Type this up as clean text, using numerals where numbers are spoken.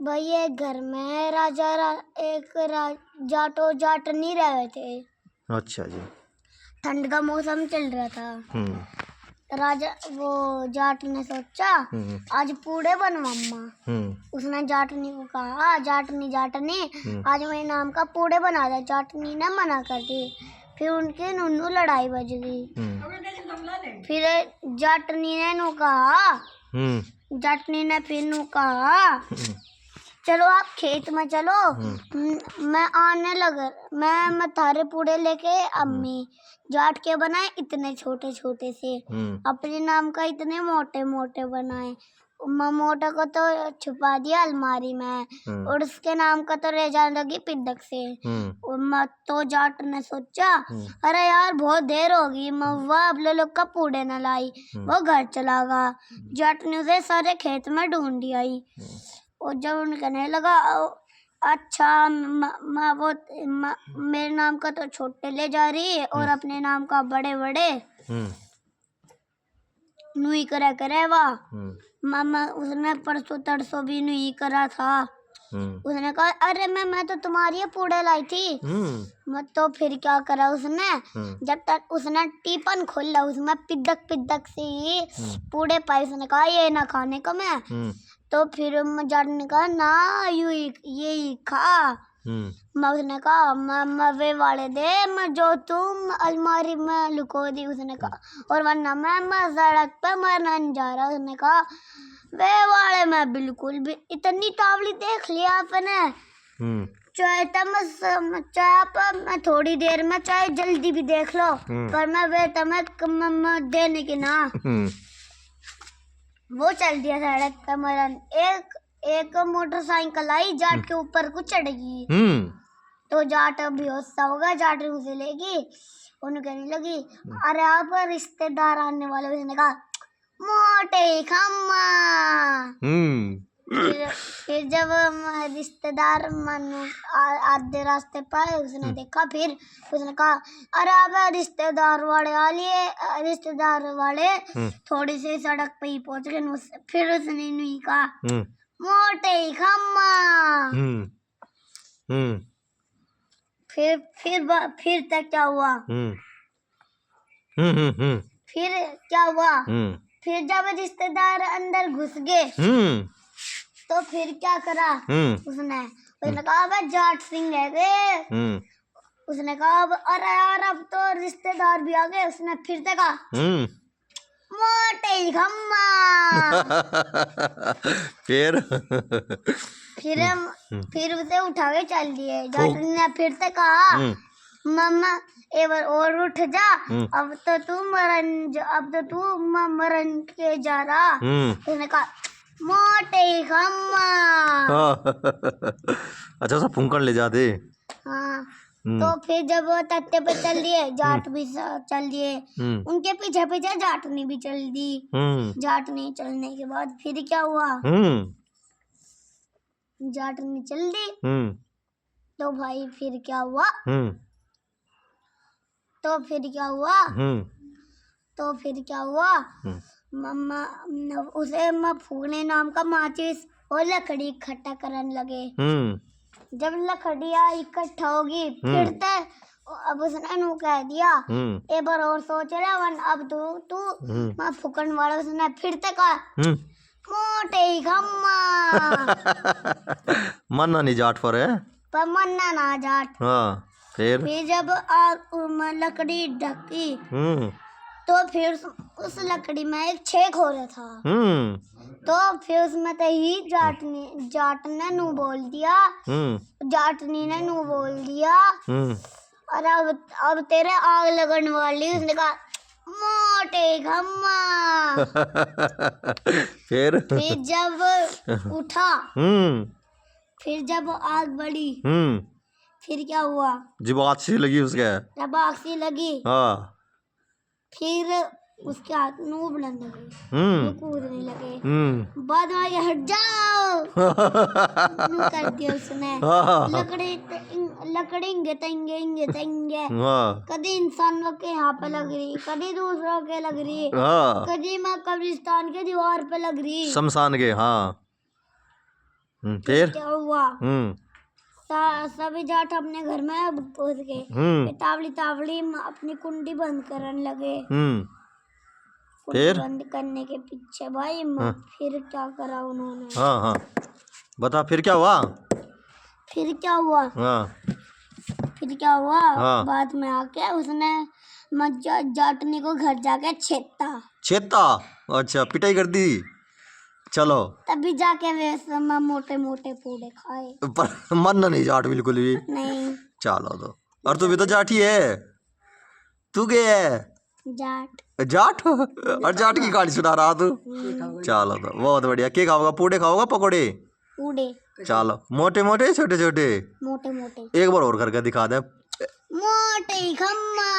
भाई एक घर में जाटो जाटनी रहे थे। अच्छा जी। ठंड का मौसम चल रहा था। राजा वो जाट ने सोचा आज पूड़े बनवाऊंगा। उसने जाटनी को कहा जाटनी आज मेरे नाम का पूड़े बना दे। जाटनी ने मना कर दी। फिर उनकी नुनू लड़ाई बज गई। फिर जाटनी ने नु कहा चलो आप खेत में चलो। मैं थारे पूड़े लेके अम्मी जाट के बनाए इतने छोटे छोटे से। अपने नाम का इतने मोटे मोटे बनाए। मोटा को तो छुपा दिया अलमारी में और उसके नाम का तो ले जाने लगी पिंडक से। तो जाट ने सोचा अरे यार बहुत देर होगी महुआ अब लोग का पूड़े न लाई। वो घर चला गया। जाट ने उसे सारे खेत में ढूंढी आई और जब उन्हें कहने लगा अच्छा मेरे नाम का तो छोटे ले जा रही है और अपने नाम का बड़े बड़े नुई करे वाह। मामा उसने परसों तरसों भी नुई करा था। उसने कहा अरे मैं तो तुम्हारी पूड़े लाई थी। तो फिर क्या करा उसने जब तक उसने टीपन खोला उसमें पिदक से ही पूड़े पाए। उसने कहा ये ना खाने को मैं। तो फिर जाट ने कहा ना ये ही खा। उसने कहा मैं वाले दे मैं जो तुम अलमारी में लुको दी। उसने कहा और वरना मैं सड़क पे मरने जा रहा। उसने कहा वे वाले मैं बिल्कुल भी इतनी तावली देख लिया आपने। चाहे आप मैं थोड़ी देर में चाहे जल्दी भी देख लो पर मैं वे तुम्हें देने की ना। वो चल दिया सड़क पे मरन। एक मोटरसाइकिल आई जाट के ऊपर को चढ़ गई। तो जाट बेहोश होगा। जाट उसे लेगी उन्हें कहने लगी अरे आप रिश्तेदार आने वाले। उसने कहा मोटे खम्मा। फिर जब रिश्तेदार आधे रास्ते पाए उसने देखा। फिर उसने कहा अरे आप रिश्तेदार वाले थोड़ी सी सड़क पे ही पहुंच गए। फिर उसने नहीं कहा मोटे खम्मा। फिर तक क्या हुआ। फिर क्या हुआ। फिर जब रिश्तेदार अंदर घुस गए तो फिर क्या करा उसने कहा अब जाट सिंह है गे। उसने कहा अरे यार अब तो रिश्तेदार भी आ गए। उसने फिर से कहा मोटे खम्मा। फिर उसे उठा के चल दिए। जाट ने फिर से कहा मम्मा एक बार और उठ जा। अब तो तू मरन के जा रहा। उसने कहा मोटे खम्मा। अच्छा सा फूंकण ले जाते। हाँ तो फिर जब वो तत्ते पे चल दिए जाट भी चल दिए। उनके पीछे पीछे जाटनी भी चल दी। जाटनी चलने के बाद फिर क्या हुआ। जाटनी चल दी। तो भाई फिर क्या हुआ। तो फिर क्या हुआ मम्मा उसे फूकने नाम का माचिस और लकड़ी इकट्ठा करने लगे। जब लकड़ियाँ इकट्ठा होगी फिर अब उसने नु कह दिया एक बार और सोच रहा वन अब तू मैं फूकन वाला। उसने फिर से कहा मोटे खम्मा। मन्ना नहीं जाट पर है पर मन्ना ना जाट। फिर जब लकड़ी ढकी तो फिर उस लकड़ी में एक छेद हो रहा था। तो फिर उसमें ही जाट ने नु बोल दिया। जाटनी ने नु बोल दिया और अब तेरे आग लगने वाली। उसने कहा मोटे खम्मा। फिर जब उठा फिर जब आग बढ़ी फिर क्या हुआ। जब आग सी लगी उसके जब आग सी लगी फिर उसके हाथ में बुलंद हो गए। कूदने लगे। बाद में हट जाओ कर दिया उसने। लकड़ी इंगे तंगे कभी इंसानों के यहाँ पे लग रही कभी दूसरों के लग रही कभी मैं कब्रिस्तान के दीवार पे लग रही शमशान के। फिर क्या हुआ, हम्म सभी जाट अपने घर में पहुंच गए। हम्म फिर तावड़ी तावड़ी अपनी कुंडी बंद करने लगे। कुंडी फिर बंद करने के पीछे भाई फिर क्या करा उन्होंने। हाँ हाँ बता फिर क्या हुआ। फिर क्या हुआ, हाँ फिर क्या हुआ, हाँ। बाद में आके उसने जाटनी को घर जाके छेता अच्छा पिटाई कर दी। चलो तभी जाके वे सब मोटे मोटे पूड़े खाए। पर मन नहीं जाट बिल्कुल भी। नहीं चलो तो और तू भी तो जाट ही है। तू क्या है जाट। जाट और जाट की कहानी सुना रहा तू। चलो तो बहुत बढ़िया। क्या खाओगा पूड़े खाओगा पकोड़े। पूड़े चलो मोटे मोटे छोटे छोटे। मोटे मोटे एक बार और करके दिखा दे। मोटे खम्मा